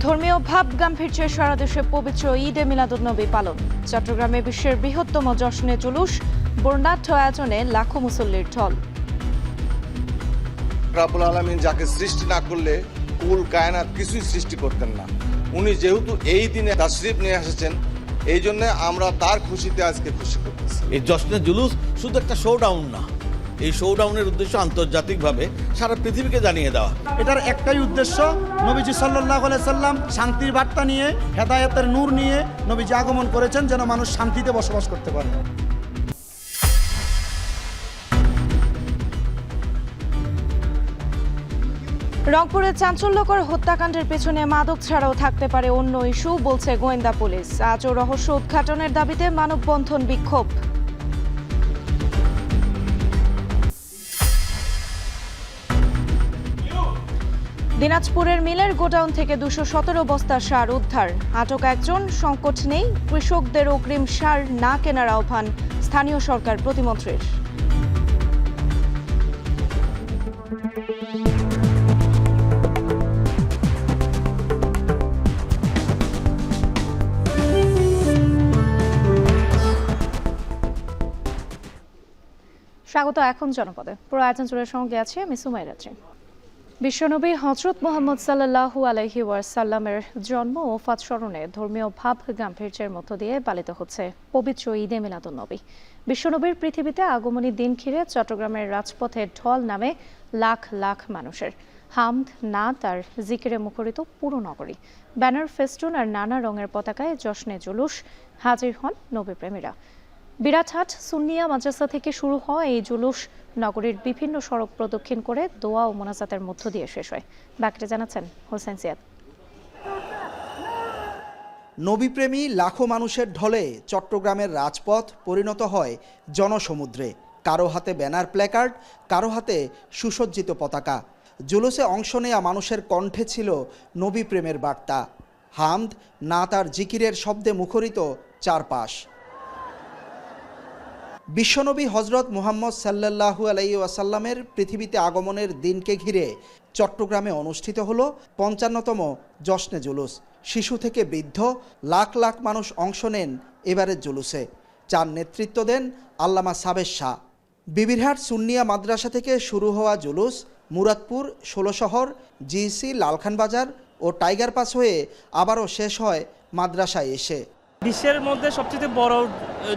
ধর্মীয় ভাব গাম্ভীর্যে সারা দেশে পবিত্র ঈদে মিলাদুন্নবী পালন। চট্টগ্রামে বিশ্বের বৃহত্তম জশ্নে জুলুস, বর্ণাঢ্য আয়োজনে লাখো মুসল্লির ঢল। রাব্বুল আলামিন যাকে সৃষ্টি না করলে কুল কায়নাত কিছুই সৃষ্টি করতেন না। উনি যেহেতু এই দিনে তাশরিফ নিয়ে এসেছেন, এই জন্য আমরা তার খুশিতে আজকে খুশি করতেছি। এই জশ্নে জুলুস শুধু একটা শোডাউন না, এই শোডাউনের উদ্দেশ্য আন্তর্জাতিকভাবে সারা পৃথিবীকে জানিয়ে দেওয়া। এটার একটাই উদ্দেশ্য, নবীজি সাল্লাল্লাহু আলাইহি সাল্লাম শান্তির বার্তা নিয়ে, হেদায়েতের নূর নিয়ে নবীজি আগমন করেছেন যেন মানুষ শান্তিতে বসবাস করতে পারে। রংপুরে চাঞ্চল্যকর হত্যাকাণ্ডের পেছনে মাদক ছাড়াও থাকতে পারে অন্য ইস্যু, বলছে গোয়েন্দা পুলিশ। আজও রহস্য উদ্ঘাটনের দাবিতে মানববন্ধন, বিক্ষোভ। দিনাজপুরের মিলের গোডাউন থেকে 217 বস্তা সার উদ্ধার। আটক একজন, সংকট নেই। কৃষকদের অগ্রিম সার না কেনার আহ্বান স্থানীয় সরকার প্রতিমন্ত্রীর। স্বাগত এখন জনপদে। পুরো আয়োজন জুড়ে সঙ্গে আছে আমি সুমাইরা। বিশ্বনবী হযরত মুহাম্মদ সাল্লাল্লাহু আলাইহি ওয়াসাল্লামের জন্ম ও ওফাত স্মরণে ধর্মীয় ভাব গাম্ভীর্যের মধ্য দিয়ে পালিত হচ্ছে পবিত্র ঈদে মিলাদুন্নবী। বিশ্বনবীর পৃথিবীতে আগমনী দিন ঘিরে চট্টগ্রামের রাজপথে ঢল নামে লাখ লাখ মানুষের। হামদ, নাত আর জিকিরে মুখরিত পুরো নগরী। ব্যানার, ফেস্টুন আর নানা রঙের পতাকায় জশ্নে জুলুস, হাজির হন নবীপ্রেমীরা। বিরাটহাট সুন্নিয়া মাদ্রাসা থেকে শুরু হওয়া এই জুলুস নগরীর বিভিন্ন সড়ক প্রদক্ষিণ করে দোয়া ও মোনাজাতের মধ্য দিয়ে শেষ হয়। বাকিটা জানাচ্ছেন হোসেন সিয়াদ। নবীপ্রেমী লাখো মানুষের ঢলে চট্টগ্রামের রাজপথ পরিণত হয় জনসমুদ্রে। কারো হাতে ব্যানার, প্ল্যাকার্ড, কারো হাতে সুসজ্জিত পতাকা। জুলুসে অংশ নেয়া মানুষের কণ্ঠে ছিল নবীপ্রেমের বার্তা। হামদ, নাত আর জিকিরের শব্দে মুখরিত চারপাশ। বিশ্বনবী হযরত মুহাম্মদ সাল্লাল্লাহু আলাইহি ওয়াসাল্লামের পৃথিবীতে আগমনের দিনকে ঘিরে চট্টগ্রামে অনুষ্ঠিত হলো ৫৫তম জশ্নে জুলুস। শিশু থেকে বৃদ্ধ লাখ লাখ মানুষ অংশ নেন এবারের জুলুসে। যার নেতৃত্ব দেন আল্লামা সাবের শাহ। বিবিরহাট সুন্নিয়া মাদ্রাসা থেকে শুরু হওয়া জুলুস মুরাদপুর, ষোলশহর, জিসি, লালখানবাজার ও টাইগার পাস হয়ে আবারও শেষ হয় মাদ্রাসায় এসে। বিশ্বের মধ্যে সবচেয়ে বড়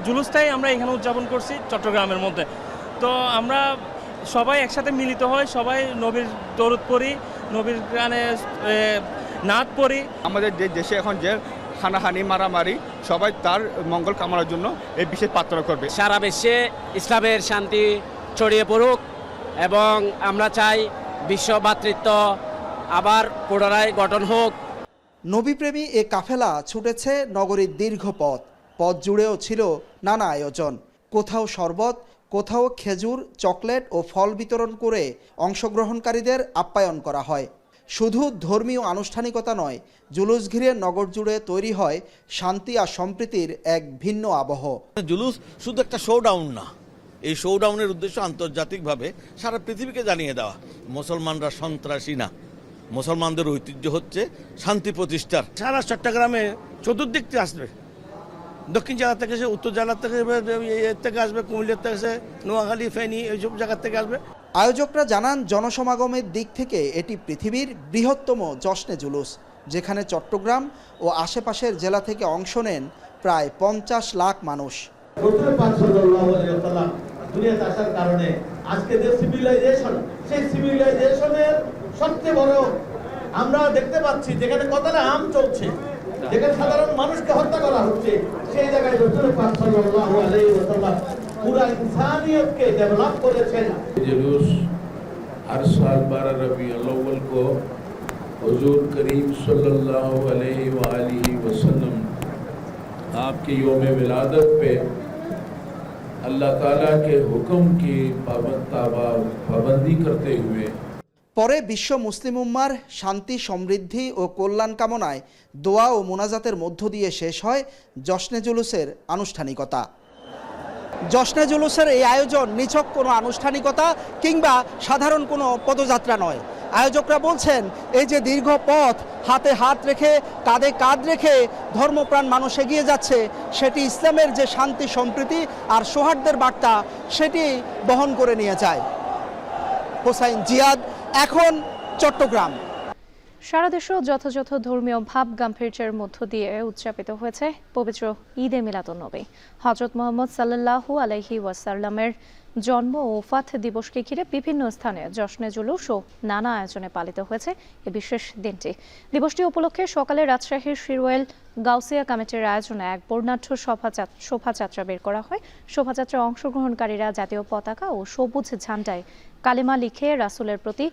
জুলুসটাই আমরা এখানে উদযাপন করছি চট্টগ্রামের মধ্যে। তো আমরা সবাই একসাথে মিলিত হই, সবাই নবীর দরুদ পড়ি, নবীর গানে নাত পড়ি। আমাদের যে দেশে এখন যে হানাহানি, মারামারি, সবাই তার মঙ্গল কামনার জন্য এই বিশেষ প্রার্থনা করবে। সারা বিশ্বে ইসলামের শান্তি ছড়িয়ে পড়ুক এবং আমরা চাই বিশ্ব ভ্রাতৃত্ব আবার পুনরায় গঠন হোক। নবীপ্রেমী এ কাফেলা ছুটেছে নগরীর দীর্ঘ পথ। পথ জুড়েও ছিল নানা আয়োজন। কোথাও শরবত, কোথাও খেজুর, চকলেট ও ফল বিতরণ করে অংশগ্রহণকারীদের আপ্যায়ন করা হয়। শুধু ধর্মীয় আনুষ্ঠানিকতা নয়, জুলুস ঘিরে নগর জুড়ে তৈরি হয় শান্তি আর সম্প্রীতির এক ভিন্ন আবহ। জুলুস শুধু একটা শোডাউন না, এই শোডাউনের উদ্দেশ্য আন্তর্জাতিকভাবে সারা পৃথিবীকে জানিয়ে দেওয়া মুসলমানরা সন্ত্রাসী না, মুসলমানদের ঐতিহ্য হচ্ছে শান্তি প্রতিষ্ঠার। সারা চট্টগ্রামে চতুর্দিক থেকে আসবে, দক্ষিণ জেলা থেকে আসবে, উত্তর জেলা থেকে আসবে, কুমিল্লা থেকে আসবে, নোয়াখালী, ফেনী, এইসব জায়গা থেকে আসবে। আয়োজকরা জানান, জনসমাগমের দিক থেকে এটি পৃথিবীর বৃহত্তম জশ্নে জুলুস, যেখানে চট্টগ্রাম ও আশেপাশের জেলা থেকে অংশ নেন প্রায় 50 লাখ মানুষ। দুনিয়াতে আসার কারণে আজকে যে সিভিলাইজেশন, সেই সিভিলাইজেশনের সবচেয়ে বড় আমরা দেখতে পাচ্ছি যেখানে কতটা আম চলছে, যেখানে সাধারণ মানুষকে হত্যা করা হচ্ছে, সেই জায়গায় রাসূল পাক সাল্লাল্লাহু আলাইহি ওয়াসাল্লাম পুরো ইনসানিয়তকে ডেভেলপ করেছেন। जुलूस हर साल 12 रबीउल अव्वल को हुजूर करीम सल्लल्लाहु अलैहि वसल्लम आपके यौम विलादत पे अल्लाह ताला के हुक्म की पाबंदी करते हुए পরে বিশ্ব মুসলিম উম্মার শান্তি, সমৃদ্ধি ও কল্যাণ কামনায় দোয়া ও মোনাজাতের মধ্য দিয়ে শেষ হয় জশ্নে জুলুসের আনুষ্ঠানিকতা। জশ্নে জুলুসের এই আয়োজন নিছক কোনো আনুষ্ঠানিকতা কিংবা সাধারণ কোনো পদযাত্রা নয়, আয়োজকরা বলছেন এই যে দীর্ঘ পথ হাতে হাত রেখে কাঁধে কাঁধ রেখে ধর্মপ্রাণ মানুষ এগিয়ে যাচ্ছে, সেটি ইসলামের যে শান্তি সম্প্রীতি আর সৌহার্দ্যের বার্তা সেটি বহন করে নিয়ে যায়। হোসাইন জিয়াদ, এখন চট্টগ্রাম। সারা দেশেও যথাযথ ধর্মীয় ভাব গাম্ভীর্যের মধ্য দিয়ে উদযাপিত হয়েছে পবিত্র ঈদে মিলাদুন্নবী। হযরত মুহাম্মদ সাল্লাল্লাহু আলাইহি ওয়াসাল্লামের জন্ম ও ওফাত দিবসকে ঘিরে বিভিন্ন স্থানে জশ্নে জুলুস ও নানা আয়োজনে পালিত হয়েছে এই বিশেষ দিনটি। দিবসটি উপলক্ষে সকালে রাজশাহীর শিরওয়েল গাউসিয়া কমিটির আয়োজনে এক বর্ণাঢ্য শোভাযাত্রা বের করা হয়। শোভাযাত্রায় অংশগ্রহণকারীরা জাতীয় পতাকা ও সবুজ ঝান্ডায় কালিমা লিখে রাসূলের প্রতি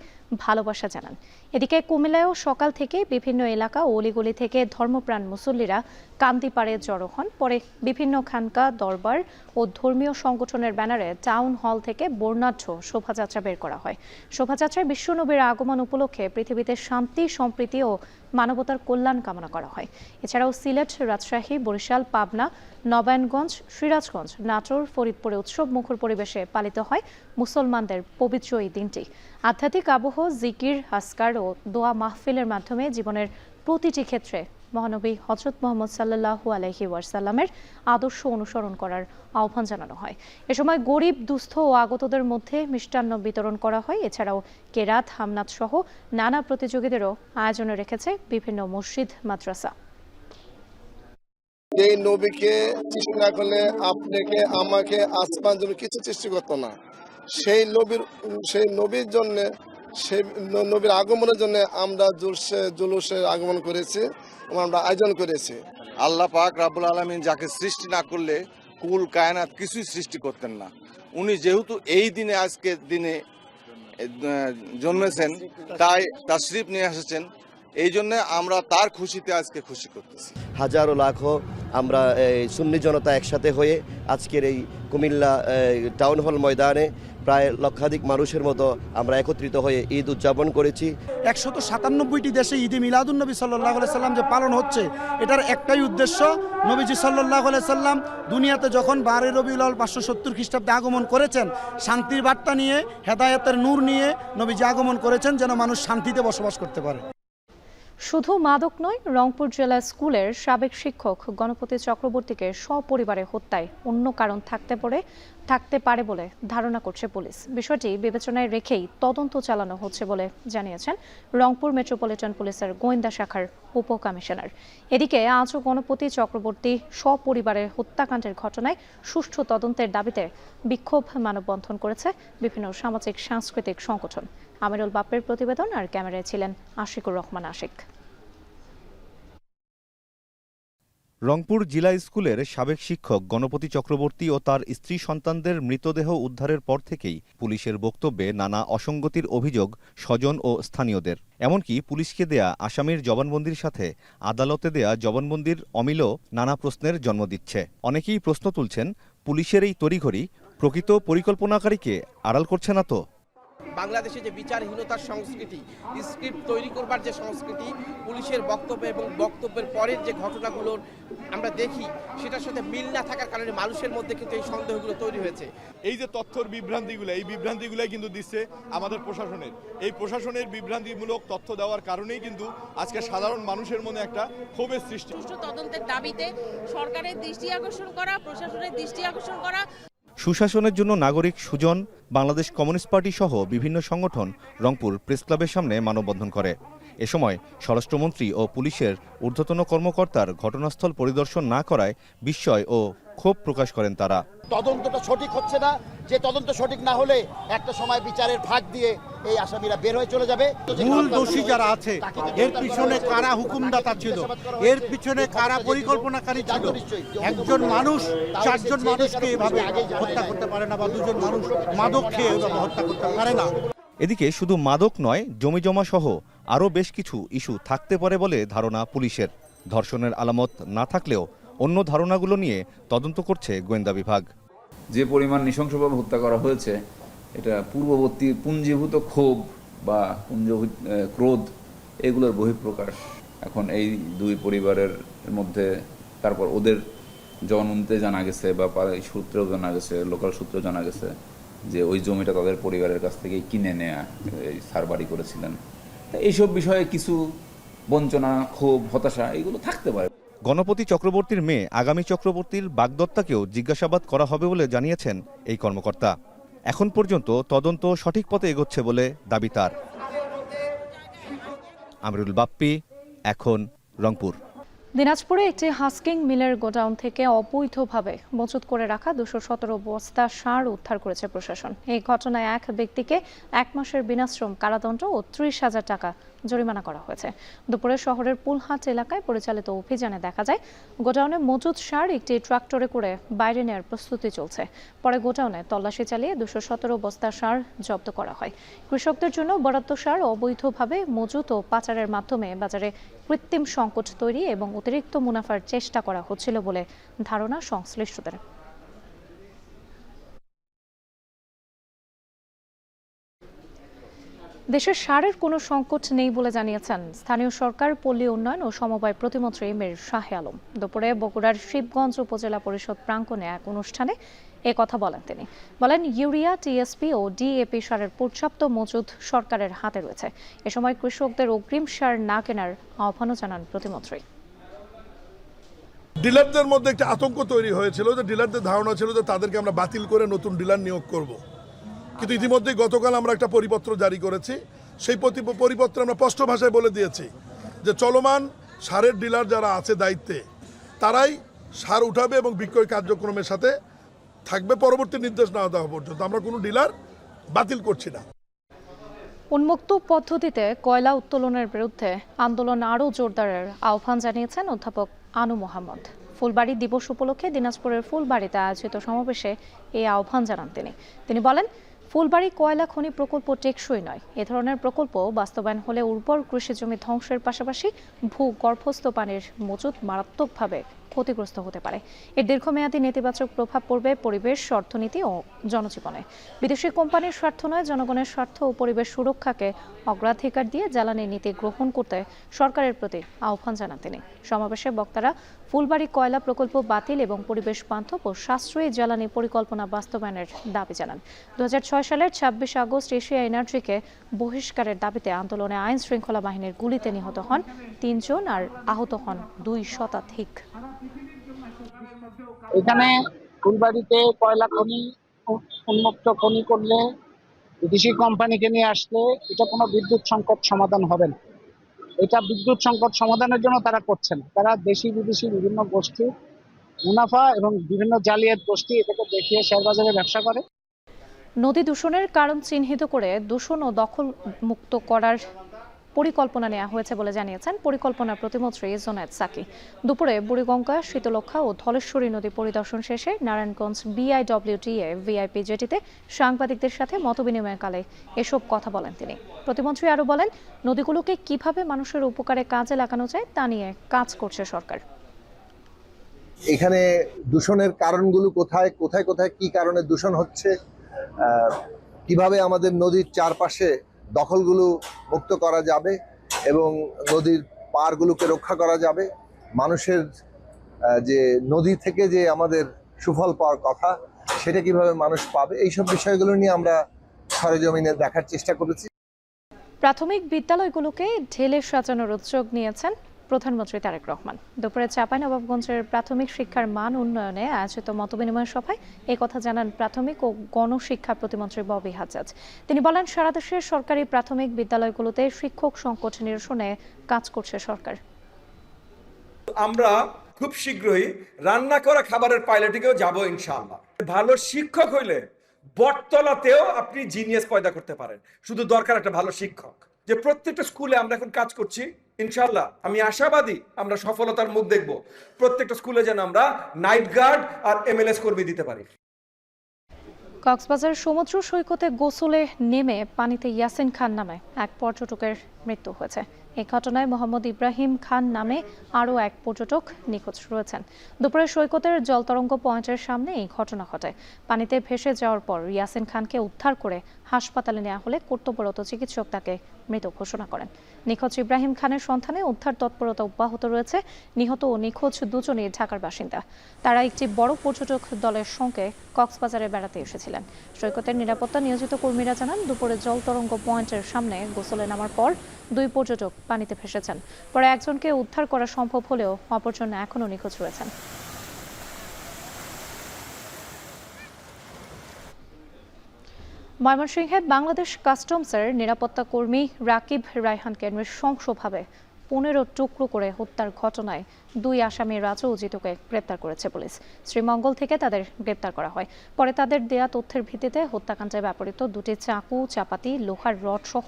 ভালোবাসা জানান। এদিকে কুমিল্লায়ও সকাল থেকে বিভিন্ন এলাকা ও অলিগলি থেকে ধর্মপ্রাণ মুসল্লিরা কান্দিপাড়ে জড়ো হন। পরে বিভিন্ন খানকা, দরবার ও ধর্মীয় সংগঠনের ব্যানারে টাউন হল থেকে বর্ণাঢ্য শোভাযাত্রা বের করা হয়। শোভাযাত্রায় বিশ্বনবীর আগমন উপলক্ষে পৃথিবীতে শান্তি, সম্প্রীতি ও মানবতার কল্যাণ কামনা করা হয়। এছাড়াও সিলেট, রাজশাহী, বরিশাল, পাবনা, নবায়নগঞ্জ, সিরাজগঞ্জ, নাটোর, ফরিদপুরে উৎসব মুখর পরিবেশে পালিত হয় মুসলমানদের পবিত্র এই দিনটি। আধ্যাত্মিক আবহ, জিকির, আসকার ও দোয়া মাহফিলের মাধ্যমে জীবনের প্রতিটি ক্ষেত্রে মহানবী হযরত মুহাম্মদ সাল্লাল্লাহু আলাইহি ওয়াসাল্লামের আদর্শ অনুসরণ করার আহ্বান জানানো হয়। এ সময় গরিব, দুস্থ ও আগতদের মধ্যে মিষ্টান্ন বিতরণ করা হয়। এছাড়াও কেরাত, হামনাত সহ নানা প্রতিযোগীদেরও আয়োজনে রেখেছে বিভিন্ন মসজিদ, মাদ্রাসা। এই নবীকে সৃষ্টি না করলে আপনাকে, আমাকে, আসমান জন্য কিছু সৃষ্টি করতো না। সেই নবীর জন্য, সেই নবীর আগমনের জন্য আমরা জুলুসের আগমন করেছি, আমরা আয়োজন করেছি। আল্লাহ পাক রাব্বুল আলামিন যাকে সৃষ্টি না করলে কুল কায়নাত কিছুই সৃষ্টি করতেন না। উনি যেহেতু এই দিনে, আজকের দিনে জন্মেছেন, তাই তাশরিফ নিয়ে এসেছেন। এই জন্য আমরা তার খুশিতে আজকে খুশি করতেছি। হাজারো লাখো আমরা সুন্নি জনতা একসাথে হয়ে আজকের এই কুমিল্লা টাউন হল ময়দানে প্রায় লক্ষাধিক মানুষের মতো আমরা একত্রিত হয়ে ঈদ উদযাপন করেছি। 197টি দেশে ঈদে মিলাদুন্নবী সাল্লাল্লাহু আলাইহি সাল্লাম যে পালন হচ্ছে, এটার একটাই উদ্দেশ্য, নবীজি সাল্লাল্লাহু আলাইহি সাল্লাম দুনিয়াতে যখন 12 রবিউল আউয়াল 570 খ্রিস্টাব্দে আগমন করেছেন, শান্তির বার্তা নিয়ে, হেদায়েতের নূর নিয়ে নবীজি আগমন করেছেন যেন মানুষ শান্তিতে বসবাস করতে পারে। শুধু মাদক নয়, রংপুর জেলা স্কুলের সাবেক শিক্ষক গণপতি চক্রবর্তীকে সপরিবারে হত্যায় অন্য কারণ থাকতে পারে বলে ধারণা করছে পুলিশ। বিষয়টি বিবেচনায় রেখেই তদন্ত চালানো হচ্ছে বলে জানিয়েছেন রংপুর মেট্রোপলিটন পুলিশের গোয়েন্দা শাখার উপকমিশনার। এদিকে আজও গণপতি চক্রবর্তী সপরিবারে হত্যাকাণ্ডের ঘটনায় সুষ্ঠু তদন্তের দাবিতে বিক্ষোভ মানববন্ধন করেছে বিভিন্ন সামাজিক সাংস্কৃতিক সংগঠন। আমিরুল বাপ্পের প্রতিবেদন, আর ক্যামেরায় ছিলেন আশিকুর রহমান আশিক। রংপুর জিলা স্কুলের সাবেক শিক্ষক গণপতি চক্রবর্তী ও তার স্ত্রী সন্তানদের মৃতদেহ উদ্ধারের পর থেকেই পুলিশের বক্তব্যে নানা অসঙ্গতির অভিযোগ স্বজন ও স্থানীয়দের। এমনকি পুলিশকে দেয়া আসামির জবানবন্দির সাথে আদালতে দেয়া জবানবন্দির অমিলও নানা প্রশ্নের জন্ম দিচ্ছে। অনেকেই প্রশ্ন তুলছেন, পুলিশের এই তড়িঘড়ি প্রকৃত পরিকল্পনাকারীকে আড়াল করছে না তো? বাংলাদেশে যে বিচারহীনতার সংস্কৃতি, স্ক্রিপ্ট তৈরি করবার যে সংস্কৃতি, পুলিশের বক্তব্য এবং বক্তব্যের পরের যে ঘটনাগুলো আমরা দেখি, সেটার সাথে মিল না থাকার কারণে মানুষের মধ্যে কিন্তু এই সন্দেহগুলো তৈরি হয়েছে। এই যে তথ্যর বিভ্রান্তিগুলো, এই বিভ্রান্তিগুলাই কিন্তু দিচ্ছে আমাদের প্রশাসনের। এই প্রশাসনের বিভ্রান্তিমূলক তথ্য দেওয়ার কারণেই কিন্তু আজকে সাধারণ মানুষের মনে একটা ক্ষোভের সৃষ্টি। সুষ্ঠু তদন্তের দাবিতে সরকারের দৃষ্টি আকর্ষণ করা, প্রশাসনের দৃষ্টি আকর্ষণ করা। সুশাসনের জন্য নাগরিক সুজন, বাংলাদেশ কমিউনিস্ট পার্টি সহ বিভিন্ন সংগঠন রংপুর প্রেস ক্লাবের সামনে মানববন্ধন করে। এ সময় স্বরাষ্ট্রমন্ত্রী ও পুলিশের ঊর্ধ্বতন কর্মকর্তার ঘটনাস্থল পরিদর্শন না করায় বিস্ময় ও ক্ষোভ প্রকাশ করেন তারা। তদন্তটা সঠিক হচ্ছে না, যে তদন্ত সঠিক না হলে একটা সময় বিচারের ফাঁক দিয়ে এই আসামিরা বের হয়ে চলে যাবে। মূল দোষী যারা আছে, এর পিছনে কারা হুকুমদাতা ছিল, এর পিছনে কারা পরিকল্পনাকারী ছিল? একজন মানুষ 4 জন মানুষকে এভাবে হত্যা করতে পারে না, বা 2 জন মানুষ মাদক খেয়ে এভাবে হত্যা করতে পারে না। এদিকে শুধু মাদক নয়, জমিজমা সহ আরও বেশ কিছু ইস্যু থাকতে পারে বলে ধারণা পুলিশের। ধর্ষণের আলামত না থাকলেও অন্য ধারণাগুলো নিয়ে তদন্ত করছে গোয়েন্দা বিভাগ। যে পরিমাণ নৃশংসভাবে হত্যা করা হয়েছে, এটা পূর্ববর্তী পুঞ্জীভূত ক্ষোভ বা ক্রোধ, এগুলোর বহিঃপ্রকাশ। এখন এই 2 পরিবারের মধ্যে, তারপর ওদের জবানবন্দিতে জানা গেছে বা সূত্রেও জানা গেছে, লোকাল সূত্রেও জানা গেছে যে ওই জমিটা তাদের পরিবারের কাছ থেকে কিনে নেয়া, সারবারি করেছিলেন। এইসব বিষয়ে কিছু বঞ্চনা, ক্ষোভ, হতাশা এগুলো থাকতে পারে। গণপতি চক্রবর্তীর মেয়ে আগামী চক্রবর্তীর বাগদত্তাকেও জিজ্ঞাসাবাদ করা হবে বলে জানিয়েছেন এই কর্মকর্তা। এখন পর্যন্ত তদন্ত সঠিক পথে এগোচ্ছে বলে দাবি তার। আমিরুল বাপ্পি, এখন রংপুর। দিনাজপুরে একটি হাস্কিং মিলের গোডাউন থেকে অবৈধভাবে মজুত করে রাখা 217 বস্তা সার উদ্ধার করেছে প্রশাসন। এই ঘটনায় এক ব্যক্তিকে 1 মাসের বিনাশ্রম কারাদণ্ড ও 30,000 টাকা জরিমানা করা হয়েছে। দুপুরে শহরের পুলহাট এলাকায় পরিচালিত অভিযানে দেখা যায় গোডাউনে মজুত সার একটি ট্রাক্টরে করে বাইরে নেওয়ার প্রস্তুতি চলছে। পরে গোডাউনে তল্লাশি চালিয়ে 217 বস্তা সার জব্দ করা হয়। কৃষকদের জন্য বরাদ্দ সার অবৈধভাবে মজুত ও পাচারের মাধ্যমে বাজারে কৃত্রিম সংকট তৈরি এবং অতিরিক্ত মুনাফার চেষ্টা করা হচ্ছিল বলে ধারণা সংশ্লিষ্টদের। দেশের সারের কোনো সংকট নেই বলে জানিয়েছেন স্থানীয় সরকার, পল্লী উন্নয়ন ও সমবায় প্রতিমন্ত্রী মীর শাহে আলম। দুপুরে বগুড়ার শিবগঞ্জ উপজেলা পরিষদ প্রাঙ্গণে এক অনুষ্ঠানে কথা বলেন তিনি। বলেন, ইউরিয়া, টিএসপি ও ডিএপি সারের পর্যাপ্ত মজুদ সরকারের হাতে রয়েছে। এ সময় কৃষকদের অগ্রিম সার না কেনার আহ্বানও জানান প্রতিমন্ত্রী। ডিলারদের মধ্যে একটা আতঙ্ক তৈরি হয়েছিল, যে ডিলারদের ধারণা ছিল যে তাদেরকে আমরা বাতিল করে নতুন ডিলার নিয়োগ করব। কিন্তু ইতিমধ্যেই গতকাল আমরা একটা পরিপত্র জারি করেছি। সেই পরিপত্রে আমরা স্পষ্ট ভাষায় বলে দিয়েছি যে চলমান সারের ডিলার যারা আছে দায়িত্বে, তারাই সার উঠাবে এবং বিক্রয় কার্যক্রমের সাথে থাকবে পরবর্তী নির্দেশ না দেওয়া পর্যন্ত। আমরা কোনো ডিলার বাতিল করছি না। উন্মুক্ত পদ্ধতিতে কয়লা উত্তোলনের বিরুদ্ধে আন্দোলন আরও জোরদারের আহ্বান জানিয়েছেন অধ্যাপক আনু মোহাম্মদ। ফুলবাড়ি দিবস উপলক্ষে দিনাজপুরের ফুলবাড়িতে আয়োজিত সমাবেশে এই আহ্বান জানান তিনি বলেন, ফুলবাড়ি কয়লা খনি প্রকল্প টেকসই নয়। এ ধরনের প্রকল্প বাস্তবায়ন হলে উর্বর কৃষি জমি ধ্বংসের পাশাপাশি ভূগর্ভস্থ পানির মজুদ মারাত্মকভাবে ক্ষতিগ্রস্ত হতে পারে। এর দীর্ঘমেয়াদী নেতিবাচক প্রভাব পড়বে পরিবেশ, অর্থনীতি ও জনজীবনে। বিদেশি কোম্পানির স্বার্থ নয়, জনগণের স্বার্থ ও পরিবেশ সুরক্ষাকে অগ্রাধিকার দিয়ে জ্বালানি নীতি গ্রহণ করতে সরকারের প্রতি আহ্বান জানান তিনি। সমাবেশে বক্তারা ফুলবাড়ি কয়লা প্রকল্প বাতিল এবং পরিবেশ বান্ধব ও সাশ্রয়ী জ্বালানি পরিকল্পনা বাস্তবায়নের দাবি জানান। 2006 সালের 26 আগস্ট এশিয়া এনার্জিকে বহিষ্কারের দাবিতে আন্দোলনে আইন শৃঙ্খলা বাহিনীর গুলিতে নিহত হন 3 জন আর আহত হন 2 শতাধিক। এখানে ফুলবাড়িতে কয়লা খনি উন্মুক্ত খনি করলে, বিদেশি কোম্পানিকে নিয়ে আসলে এটা কোনো বিদ্যুৎ সংকট সমাধান হবে না। এটা বিদ্যুৎ সংকট সমাধানের জন্য তারা করছে না। তারা দেশি বিদেশি বিভিন্ন গোষ্ঠী মুনাফা এবং বিভিন্ন জালিয়াত গোষ্ঠী এটাকে দেখিয়ে শেয়ারবাজারে ব্যবসা করে। নদী দূষণের কারণ চিহ্নিত করে দূষণ ও দখল মুক্ত করার পরিকল্পনা নেওয়া হয়েছে বলে জানিয়েছেন পরিকল্পনা প্রতিমন্ত্রী জোনায়েদ সাকি। দুপুরে বুড়িগঙ্গা, শীতলক্ষা ও ধলেশ্বরী নদী পরিদর্শন শেষে নারায়ণগঞ্জ বিআইডব্লিউটিএ ভিআইপি জেটিতে সাংবাদিকদের সাথে মতবিনিময়কালে এসব কথা বলেন তিনি। প্রতিমন্ত্রী আরও বলেন, নদীগুলোকে কিভাবে মানুষের উপকারে কাজে লাগানো যায় তা নিয়ে কাজ করছে সরকার। এখানে দূষণের কারণগুলো কোথায় কোথায় কোথায় কি কারণে দূষণ হচ্ছে, কিভাবে আমাদের নদীর চারপাশে দখলগুলো মুক্ত করা যাবে এবং নদীর পাড়গুলোকে রক্ষা করা যাবে, মানুষের যে নদী থেকে যে আমাদের সুফল পাওয়ার কথা সেটা কিভাবে মানুষ পাবে, এইসব বিষয়গুলো নিয়ে আমরা সরেজমিনে দেখার চেষ্টা করেছি। প্রাথমিক বিদ্যালয়গুলোকে ঢেলে সাজানোর উদ্যোগ নিয়েছেন প্রধানমন্ত্রী তারেক রহমান। দুপুরে চাঁপাইনবাবগঞ্জের প্রাথমিক শিক্ষার মান উন্নয়নে আয়োজিত মতবিনিময় সভায় কথা জানান প্রাথমিক ও গণশিক্ষা প্রতিমন্ত্রী ববি হাজ্জাজ। তিনি বলেন, সারা দেশের সরকারি প্রাথমিক বিদ্যালয়গুলোতে শিক্ষক সংকট নিরসনে কাজ করছে সরকার। আমরা খুব শীঘ্রই রান্না করা খাবারের পাইলটিংও যাব ইনশাআল্লাহ। ভালো শিক্ষক হইলে বটতলাতেও আপনি জিনিয়াস পয়দা করতে পারেন। শুধু দরকার একটা ভালো শিক্ষক। যে প্রত্যেকটা স্কুলে আমরা এখন কাজ করছি, ইনশাআল্লাহ আমি আশাবাদী আমরা সফলতার মুখ দেখব। প্রত্যেকটা স্কুলে যেন আমরা নাইট গার্ড আর এমএলএস কর্মী দিতে পারি। কক্সবাজার সমুদ্র সৈকতে গোসলে নেমে পানিতে ইয়াসিন খান নামে এক পর্যটকের মৃত্যু হয়েছে। এই ঘটনায় মোহাম্মদ ইব্রাহিম খান নামে আরও এক পর্যটক নিখোঁজ রয়েছেন। দুপুরে সৈকতের জলতরঙ্গ পয়েন্টের সামনে এই ঘটনা ঘটে। পানিতে ভেসে যাওয়ার পর ইয়াসিন খানকে উদ্ধার করে হাসপাতালে নেওয়া হলে কর্তব্যরত চিকিৎসক তাকে মৃত ঘোষণা করেন। নিখোঁজ ইব্রাহিম খানের সন্ধানে উদ্ধার তৎপরতা অব্যাহত রয়েছে। নিহত ও নিখোঁজ দুজনই ঢাকার বাসিন্দা। তারা একটি বড় পর্যটক দলের সঙ্গে কক্সবাজারে বেড়াতে এসেছিলেন। সৈকতের নিরাপত্তা নিয়োজিত কর্মীরা জানান, দুপুরে জল তরঙ্গ পয়েন্টের সামনে গোসলে নামার পর 2 পর্যটক পানিতে ভেসেছেন। পরে একজনকে উদ্ধার করা সম্ভব হলেও অপরজন এখনও নিখোঁজ রয়েছেন। ময়মনসিংহে বাংলাদেশ কাস্টমসের নিরাপত্তা কর্মী রাকিব রায়হানকে নৃশংসভাবে 15 টুকরো করে হত্যার ঘটনায় 2 আসামি রাজু ও জিতুকে গ্রেপ্তার করেছে পুলিশ। শ্রীমঙ্গল থেকে তাদের গ্রেপ্তার করা হয়। পরে তাদের দেয়া তথ্যের ভিত্তিতে হত্যাকাণ্ডে ব্যবহৃত 2টি চাকু, চাপাতি, লোহার রড সহ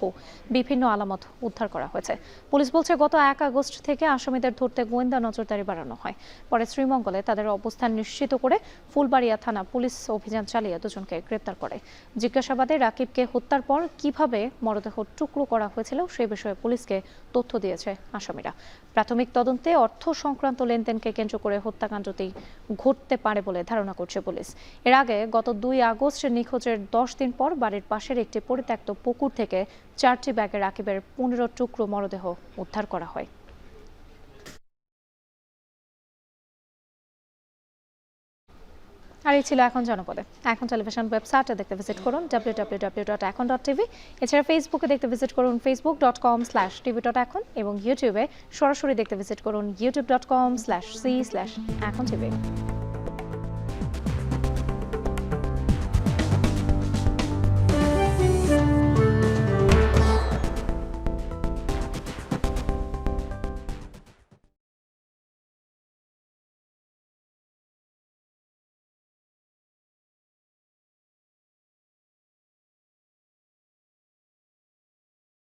বিভিন্ন আলামত উদ্ধার করা হয়েছে। পুলিশ বলছে, গত 1 আগস্ট থেকে আসামিদের ধরতে গোয়েন্দা নজরদারি বাড়ানো হয়। পরে শ্রীমঙ্গলে তাদের অবস্থান নিশ্চিত করে ফুলবাড়িয়া থানা পুলিশ অভিযান চালিয়ে দুজনকে গ্রেপ্তার করে। জিজ্ঞাসাবাদে রাকিবকে হত্যার পর কিভাবে মরদেহ টুকরো করা হয়েছিল সে বিষয়ে পুলিশকে তথ্য দিয়েছে আসামিরা। প্রাথমিক তদন্তে অর্থ সংক্রান্ত লেনদেনকে কেন্দ্র করে হত্যাকাণ্ডটি ঘটতে পারে বলে ধারণা করছে পুলিশ। এর আগে গত 2 আগস্ট নিখোঁজের 10 দিন পর বাড়ির পাশের একটি পরিত্যক্ত পুকুর থেকে 4টি ব্যাগে রাকিবের 15 টুকরো মরদেহ উদ্ধার করা হয়। আর এই ছিল এখন জনপদে। এখন টেলিভিশন ওয়েবসাইটে দেখতে ভিজিট করুন www.ekon.tv। এছাড়া ফেসবুকে দেখতে ভিজিট করুন facebook.com/tv.ekon এবং ইউটিউবে সরাসরি দেখতে ভিজিট করুন youtube.com/c/ekontv।